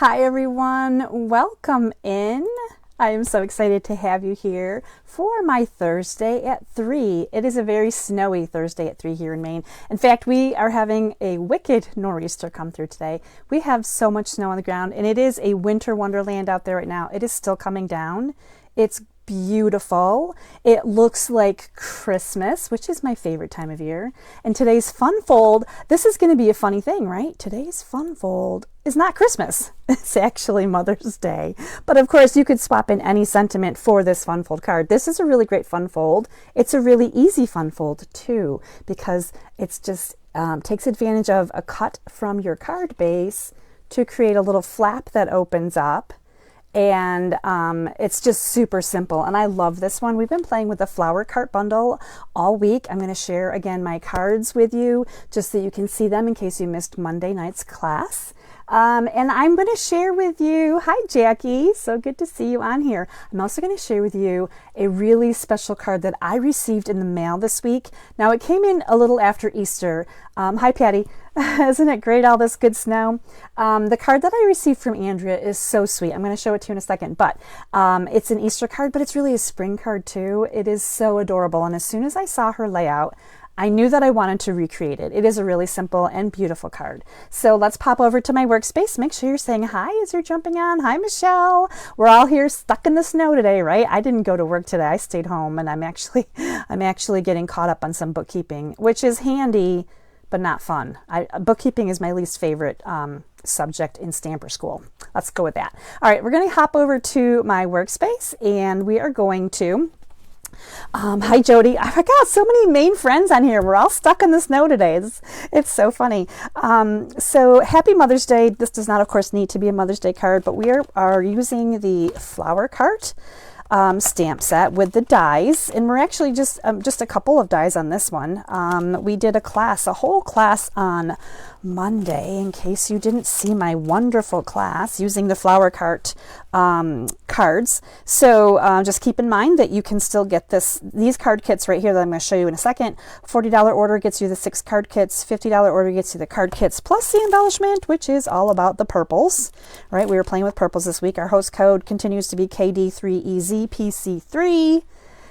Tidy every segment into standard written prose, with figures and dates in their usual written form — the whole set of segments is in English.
Hi everyone, welcome in. I am so excited to have you here for my Thursday at 3. It is a very snowy Thursday at 3 here in Maine. In fact, we are having a wicked nor'easter come through today. We have so much snow on the ground and it is a winter wonderland out there right now. It is still coming down. It's beautiful. It looks like Christmas, which is my favorite time of year. And today's fun fold, this is going to be a funny thing, right? Today's fun fold is not Christmas. It's actually Mother's Day. But of course, you could swap in any sentiment for this fun fold card. This is a really great fun fold. It's a really easy fun fold too, because it's just takes advantage of a cut from your card base to create a little flap that opens up. And it's just super simple, and I love this one. We've been playing with the flower cart bundle all week. I'm going to share again my cards with you just so you can see them in case you missed Monday night's class. And I'm going to share with you, hi Jackie, so good to see you on here. I'm also going to share with you a really special card that I received in the mail this week. Now it came in a little after Easter. Hi Patty, isn't it great, all this good snow? The card that I received from Andrea is so sweet. I'm going to show it to you in a second, but it's an Easter card, but it's really a spring card too. It is so adorable, and as soon as I saw her layout, I knew that I wanted to recreate it. It is a really simple and beautiful card. So let's pop over to my workspace. Make sure you're saying hi as you're jumping on. Hi, Michelle. We're all here stuck in the snow today, right? I didn't go to work today. I stayed home, and I'm actually getting caught up on some bookkeeping, which is handy, but not fun. Bookkeeping is my least favorite subject in Stamper School. Let's go with that. All right, we're going to hop over to my workspace, and we are going to hi Jody. I forgot, so many Maine friends on here. We're all stuck in the snow today. It's so funny. So happy Mother's Day. This does not, of course, need to be a Mother's Day card, but we are using the flower cart stamp set with the dies, and we're actually just a couple of dies on this one. We did a whole class on Monday, in case you didn't see my wonderful class using the flower cart cards. So just keep in mind that you can still get these card kits right here that I'm going to show you in a second. $40 order gets you the 6 card kits. $50 order gets you the card kits plus the embellishment, which is all about the purples, right? We were playing with purples this week. Our host code continues to be KD3EZPC3.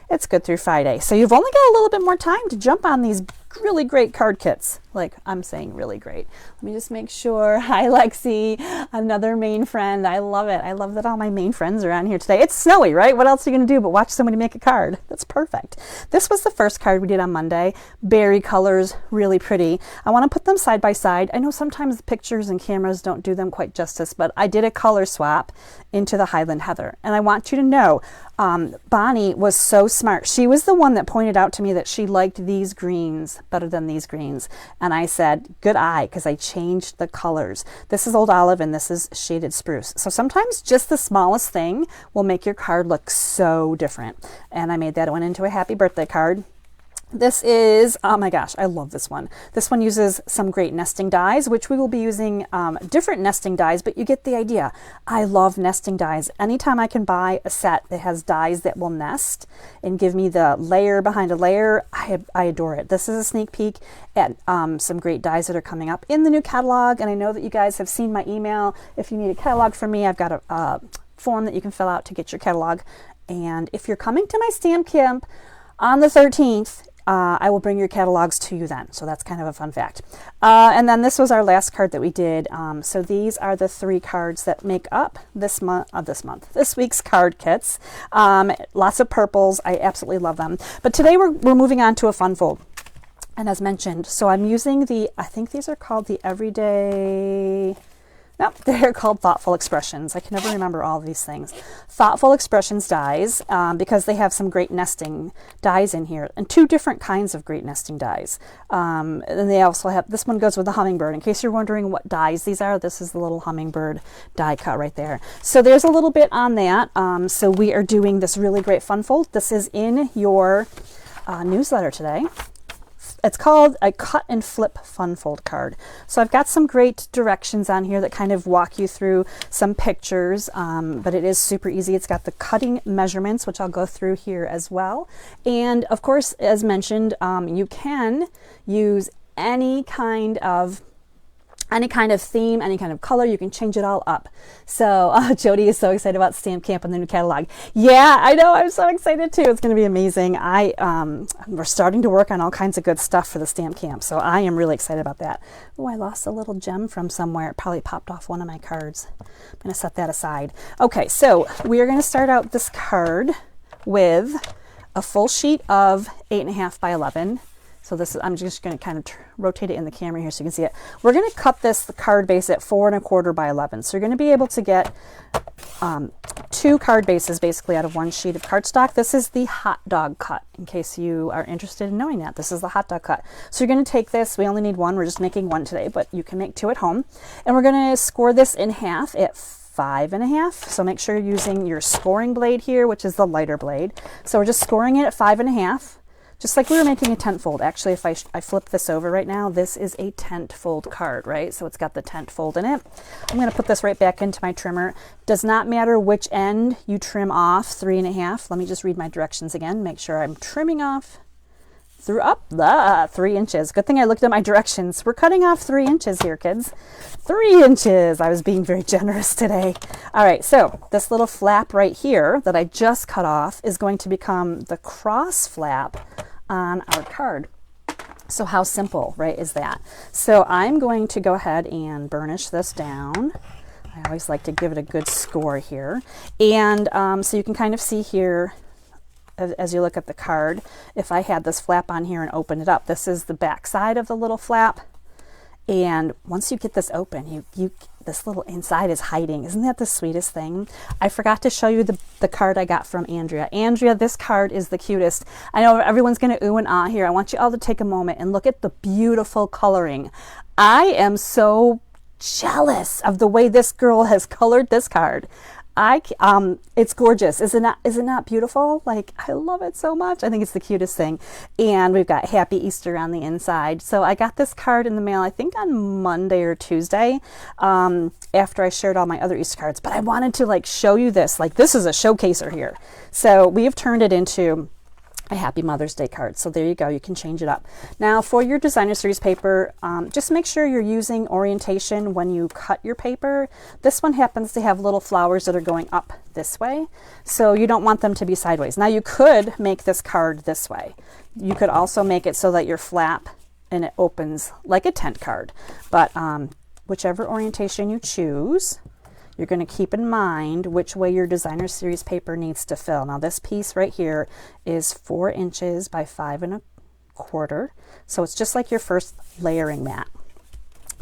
It's good through Friday. So you've only got a little bit more time to jump on these really great card kits. Like, I'm saying really great. Let me just make sure. Hi, Lexi, another Maine friend. I love it. I love that all my Maine friends are on here today. It's snowy, right? What else are you going to do but watch somebody make a card? That's perfect. This was the first card we did on Monday. Berry colors, really pretty. I want to put them side by side. I know sometimes the pictures and cameras don't do them quite justice, but I did a color swap into the Highland Heather. And I want you to know, Bonnie was so smart. She was the one that pointed out to me that she liked these greens better than these greens. And I said, good eye, because I changed the colors. This is Old Olive and this is Shaded Spruce. So sometimes just the smallest thing will make your card look so different. And I made that one into a happy birthday card. This is, oh my gosh, I love this one. This one uses some great nesting dies, which we will be using different nesting dies, but you get the idea. I love nesting dies. Anytime I can buy a set that has dies that will nest and give me the layer behind a layer, I adore it. This is a sneak peek at some great dies that are coming up in the new catalog, and I know that you guys have seen my email. If you need a catalog from me, I've got a form that you can fill out to get your catalog. And if you're coming to my stamp camp on the 13th, I will bring your catalogs to you then. So that's kind of a fun fact. And then this was our last card that we did. So these are the 3 cards that make up this week's card kits. Lots of purples. I absolutely love them. But today we're moving on to a fun fold. And as mentioned, so I'm using I think these are called the Everyday... No, they're called Thoughtful Expressions. I can never remember all of these things. Thoughtful Expressions dies because they have some great nesting dies in here, and 2 different kinds of great nesting dies. And they also have, this one goes with the hummingbird. In case you're wondering what dies these are, this is the little hummingbird die cut right there. So there's a little bit on that. So we are doing this really great fun fold. This is in your newsletter today. It's called a cut and flip fun fold card. So I've got some great directions on here that kind of walk you through some pictures, but it is super easy. It's got the cutting measurements, which I'll go through here as well. And of course, as mentioned, you can use any kind of any kind of theme, any kind of color, you can change it all up. So Jody is so excited about Stamp Camp and the new catalog. Yeah, I know, I'm so excited too. It's going to be amazing. We're starting to work on all kinds of good stuff for the Stamp Camp, so I am really excited about that. Oh, I lost a little gem from somewhere. It probably popped off one of my cards. I'm going to set that aside. Okay, so we are going to start out this card with a full sheet of 8.5 by 11. So this is, I'm just going to kind of rotate it in the camera here so you can see it. We're going to cut the card base at 4.25 by 11. So you're going to be able to get 2 card bases basically out of 1 sheet of cardstock. This is the hot dog cut, in case you are interested in knowing that. This is the hot dog cut. So you're going to take this. We only need 1. We're just making 1 today, but you can make 2 at home. And we're going to score this in half at 5.5. So make sure you're using your scoring blade here, which is the lighter blade. So we're just scoring it at 5.5. Just like we were making a tent fold. Actually, if I flip this over right now, this is a tent fold card, right? So it's got the tent fold in it. I'm going to put this right back into my trimmer. Does not matter which end you trim off, 3.5. Let me just read my directions again. Make sure I'm trimming off through up 3 inches. Good thing I looked at my directions. We're cutting off 3 inches here, kids. 3 inches. I was being very generous today. All right, so this little flap right here that I just cut off is going to become the cross flap on our card. So how simple, right, is that? So I'm going to go ahead and burnish this down. I always like to give it a good score here. And so you can kind of see here, as you look at the card, if I had this flap on here and open it up, this is the back side of the little flap. And once you get this open, this little inside is hiding. Isn't that the sweetest thing? I forgot to show you the card I got from Andrea. Andrea, this card is the cutest. I know everyone's going to ooh and ah here. I want you all to take a moment and look at the beautiful coloring. I am so jealous of the way this girl has colored this card. It's gorgeous. Is it not beautiful? Like, I love it so much. I think it's the cutest thing. And we've got Happy Easter on the inside. So I got this card in the mail, I think on Monday or Tuesday, after I shared all my other Easter cards. But I wanted to like show you this. Like, this is a showcaser here. So we have turned it into a Happy Mother's Day card. So there you go. You can change it up. Now for your designer series paper, just make sure you're using orientation when you cut your paper. This one happens to have little flowers that are going up this way. So you don't want them to be sideways. Now you could make this card this way. You could also make it so that your flap and it opens like a tent card. But whichever orientation you choose, you're going to keep in mind which way your designer series paper needs to fill. Now this piece right here is 4 inches by 5.25. So it's just like your first layering mat.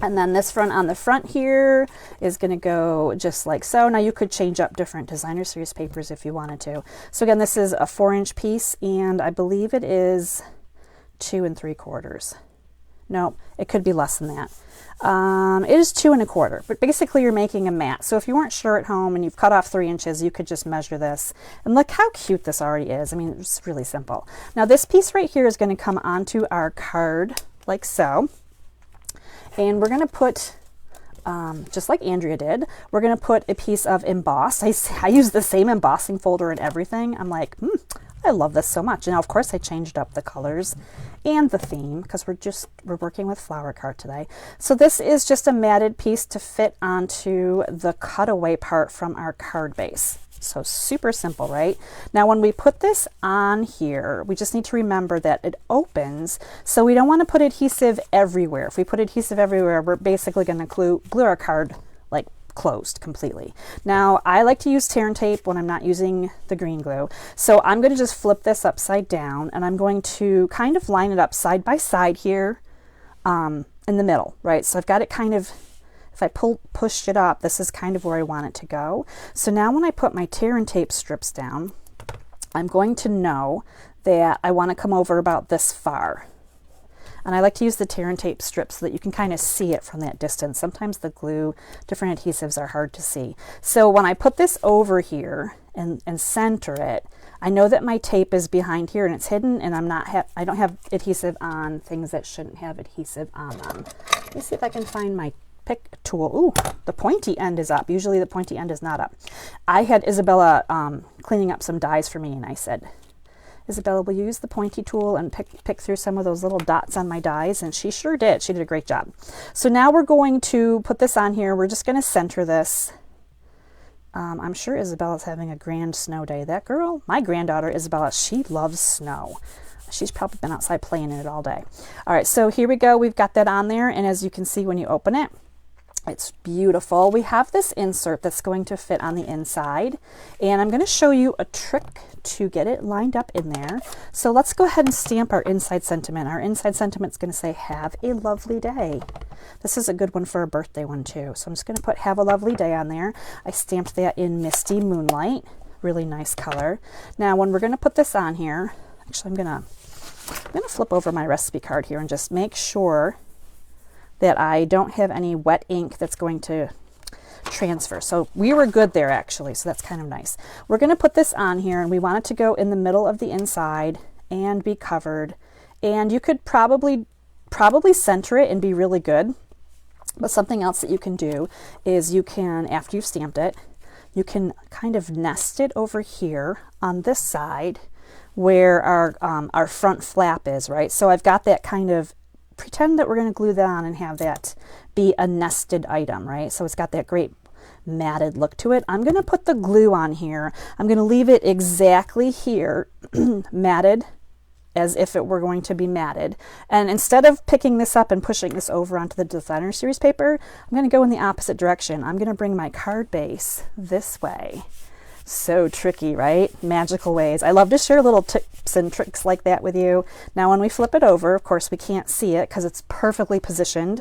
And then this front on the front here is going to go just like so. Now you could change up different designer series papers if you wanted to. So again, this is a 4-inch piece and I believe it is 2 3/4. No, it could be less than that. It is 2 1/4, but basically you're making a mat. So if you weren't sure at home and you've cut off 3 inches, you could just measure this. And look how cute this already is. I mean, it's really simple. Now this piece right here is going to come onto our card like so. And we're going to put, just like Andrea did, we're going to put a piece of emboss. I use the same embossing folder and everything. I'm like, I love this so much. And now, of course, I changed up the colors and the theme because we're working with flower card today. So this is just a matted piece to fit onto the cutaway part from our card base. So super simple, right? Now, when we put this on here, we just need to remember that it opens. So we don't want to put adhesive everywhere. If we put adhesive everywhere, we're basically going to glue our card like closed completely. Now, I like to use tear and tape when I'm not using the green glue. So I'm going to just flip this upside down and I'm going to kind of line it up side by side here in the middle, right? So I've got it kind of, if I push it up, this is kind of where I want it to go. So now when I put my tear and tape strips down, I'm going to know that I want to come over about this far. And I like to use the tear and tape strips so that you can kind of see it from that distance. Sometimes the glue, different adhesives are hard to see. So when I put this over here and center it, I know that my tape is behind here and it's hidden and I don't have adhesive on things that shouldn't have adhesive on them. Let me see if I can find my pick tool. Ooh, the pointy end is up. Usually the pointy end is not up. I had Isabella cleaning up some dies for me and I said, Isabella will use the pointy tool and pick through some of those little dots on my dies, and she sure did. She did a great job. So now we're going to put this on here. We're just going to center this. I'm sure Isabella's having a grand snow day. That girl, my granddaughter Isabella, she loves snow. She's probably been outside playing in it all day. All right, so here we go. We've got that on there, and as you can see when you open it, it's beautiful. We have this insert that's going to fit on the inside, and I'm going to show you a trick to get it lined up in there. So let's go ahead and stamp our inside sentiment. Our inside sentiment is going to say, have a lovely day. This is a good one for a birthday one too. So I'm just going to put have a lovely day on there. I stamped that in Misty Moonlight. Really nice color. Now when we're going to put this on here, actually I'm going to flip over my recipe card here and just make sure that I don't have any wet ink that's going to transfer. So we were good there actually, so that's kind of nice. We're going to put this on here, and we want it to go in the middle of the inside and be covered. And you could probably center it and be really good. But something else that you can do is you can, after you've stamped it, you can kind of nest it over here on this side where our front flap is, right? So I've got that kind of, pretend that we're going to glue that on and have that be a nested item, right? So it's got that great matted look to it. I'm going to put the glue on here. I'm going to leave it exactly here, matted, as if it were going to be matted. And instead of picking this up and pushing this over onto the Designer Series paper, I'm going to go in the opposite direction. I'm going to bring my card base this way. So tricky, right? Magical ways. I love to share little tips and tricks like that with you. Now when we flip it over, of course we can't see it because it's perfectly positioned.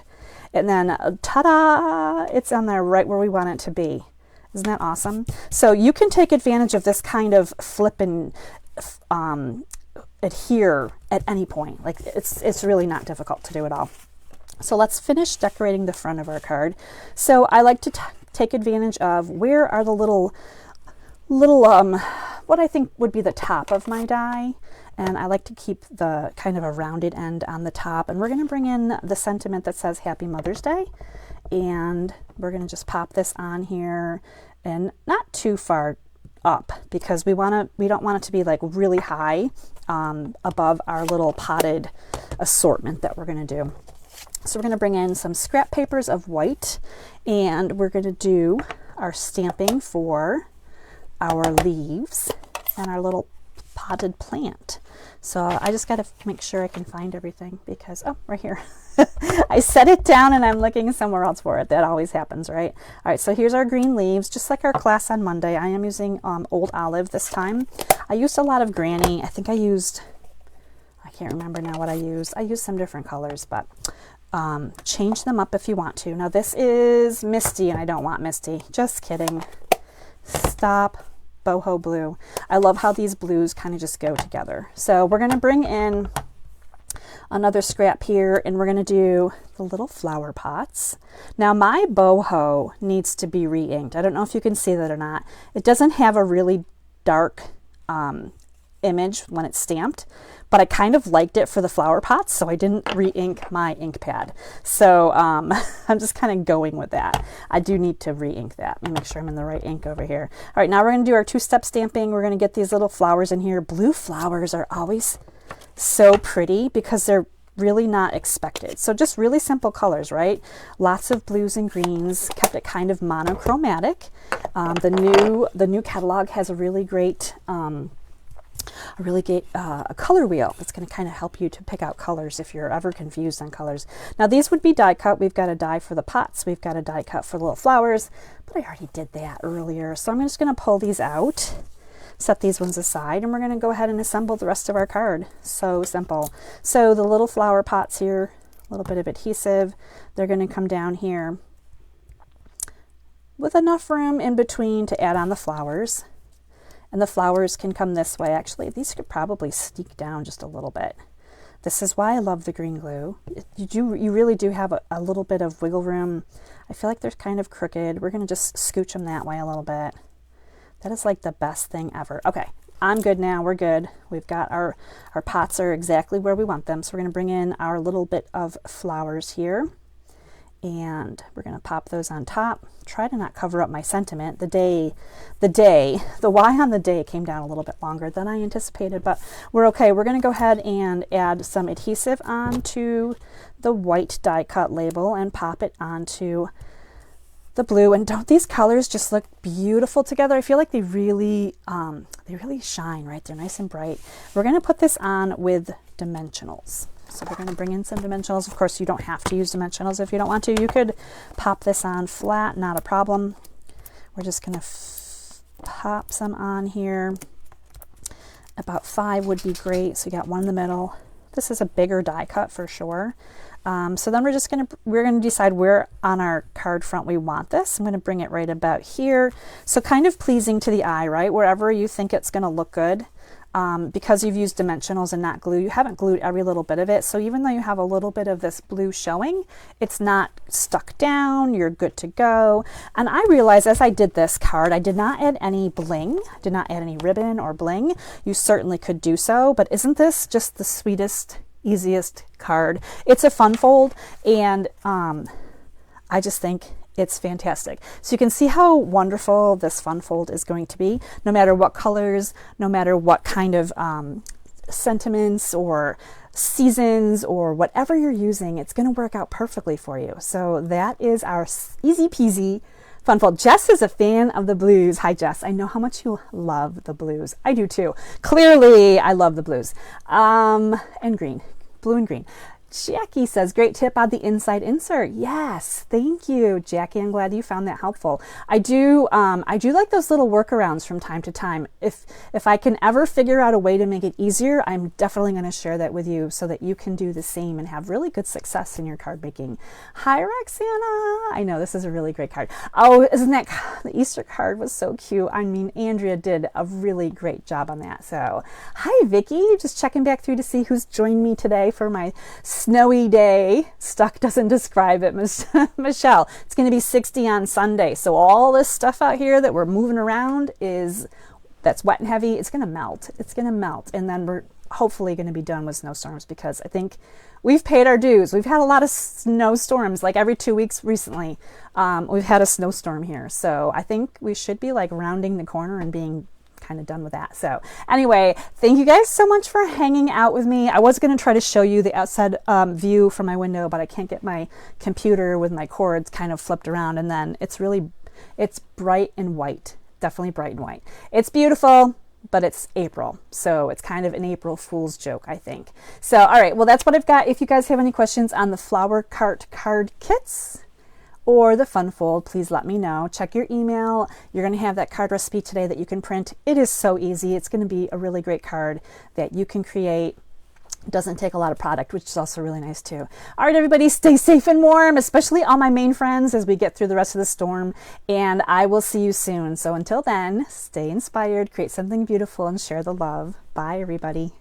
And then ta-da! It's on there right where we want it to be. Isn't that awesome? So you can take advantage of this kind of flip and adhere at any point. Like it's really not difficult to do at all. So let's finish decorating the front of our card. So I like to take advantage of where are the little what I think would be the top of my die, and I like to keep the kind of a rounded end on the top. And we're going to bring in the sentiment that says Happy Mother's Day, and we're going to just pop this on here, and not too far up because we don't want it to be like really high above our little potted assortment that we're going to do. So we're going to bring in some scrap papers of white, and we're going to do our stamping for our leaves and our little potted plant. So I just got to make sure I can find everything because, oh, right here. I set it down and I'm looking somewhere else for it. That always happens, right? All right, so here's our green leaves, just like our class on Monday. I am using Old Olive this time. I used a lot of Granny. I think I can't remember now what I used. I used some different colors, but change them up if you want to. Now this is Misty and I don't want Misty. Just kidding. Stop. Boho blue. I love how these blues kind of just go together. So we're going to bring in another scrap here, and we're going to do the little flower pots. Now my boho needs to be re-inked. I don't know if you can see that or not. It doesn't have a really dark image when it's stamped, but I kind of liked it for the flower pots, so I didn't re-ink my ink pad. So I'm just kind of going with that. I do need to re-ink that. Let me make sure I'm in the right ink over here. All right, now we're going to do our two-step stamping. We're going to get these little flowers in here. Blue flowers are always so pretty because they're really not expected. So just really simple colors, right? Lots of blues and greens, kept it kind of monochromatic. The new catalog has a really great a color wheel that's going to kind of help you to pick out colors if you're ever confused on colors. Now these would be die cut. We've got a die for the pots. We've got a die cut for the little flowers, but I already did that earlier. So I'm just going to pull these out, set these ones aside, and we're going to go ahead and assemble the rest of our card. So simple. So the little flower pots here, a little bit of adhesive, they're going to come down here with enough room in between to add on the flowers. And the flowers can come this way. Actually, these could probably sneak down just a little bit. This is why I love the green glue. You really do have a little bit of wiggle room. I feel like they're kind of crooked. We're going to just scooch them that way a little bit. That is like the best thing ever. Okay, I'm good now. We're good. We've got our pots are exactly where we want them. So we're going to bring in our little bit of flowers here. And we're going to pop those on top. Try to not cover up my sentiment. The Y on the day came down a little bit longer than I anticipated, but we're okay. We're going to go ahead and add some adhesive onto the white die cut label and pop it onto the blue. And don't these colors just look beautiful together? I feel like they really shine, right? They're nice and bright. We're going to put this on with dimensionals. So we're going to bring in some dimensionals. Of course, you don't have to use dimensionals if you don't want to. You could pop this on flat, not a problem. We're just going to pop some on here. About 5 would be great. So you got one in the middle. This is a bigger die cut for sure. So then we're going to decide where on our card front we want this. I'm going to bring it right about here. So kind of pleasing to the eye, right? Wherever you think it's going to look good. Because you've used dimensionals and not glue, you haven't glued every little bit of it. So even though you have a little bit of this blue showing, it's not stuck down, you're good to go. And I realized as I did this card, I did not add any bling, did not add any ribbon or bling. You certainly could do so, but isn't this just the sweetest, easiest card? It's a fun fold, and I just think it's fantastic. So you can see how wonderful this fun fold is going to be, no matter what colors, no matter what kind of sentiments or seasons or whatever you're using, it's going to work out perfectly for you. So that is our easy peasy fun fold. Jess is a fan of the blues. Hi, Jess. I know how much you love the blues. I do too. Clearly, I love the blues. And green, blue and green. Jackie says, great tip on the inside insert. Yes, thank you, Jackie. I'm glad you found that helpful. I do like those little workarounds from time to time. If I can ever figure out a way to make it easier, I'm definitely going to share that with you so that you can do the same and have really good success in your card making. Hi, Roxana. I know this is a really great card. Oh, isn't that the Easter card was so cute? I mean, Andrea did a really great job on that. So, hi, Vicky. Just checking back through to see who's joined me today for my snowy day. Stuck doesn't describe it, Michelle. It's going to be 60 on Sunday. So all this stuff out here that we're moving around that's wet and heavy. It's going to melt. It's going to melt. And then we're hopefully going to be done with snowstorms, because I think we've paid our dues. We've had a lot of snowstorms, like every 2 weeks recently. We've had a snowstorm here. So I think we should be like rounding the corner and being kind of done with that. So anyway, thank you guys so much for hanging out with me. I was going to try to show you the outside view from my window, but I can't get my computer with my cords kind of flipped around, and then it's bright and white. Definitely bright and white. It's beautiful, but it's April, so it's kind of an April Fool's joke, I think. So all right, well, that's what I've got. If you guys have any questions on the flower cart card kits or the fun fold, please let me know. Check your email. You're going to have that card recipe today that you can print. It is so easy. It's going to be a really great card that you can create. It doesn't take a lot of product, which is also really nice too. All right, everybody, stay safe and warm, especially all my main friends as we get through the rest of the storm, and I will see you soon. So until then, stay inspired, create something beautiful, and share the love. Bye, everybody.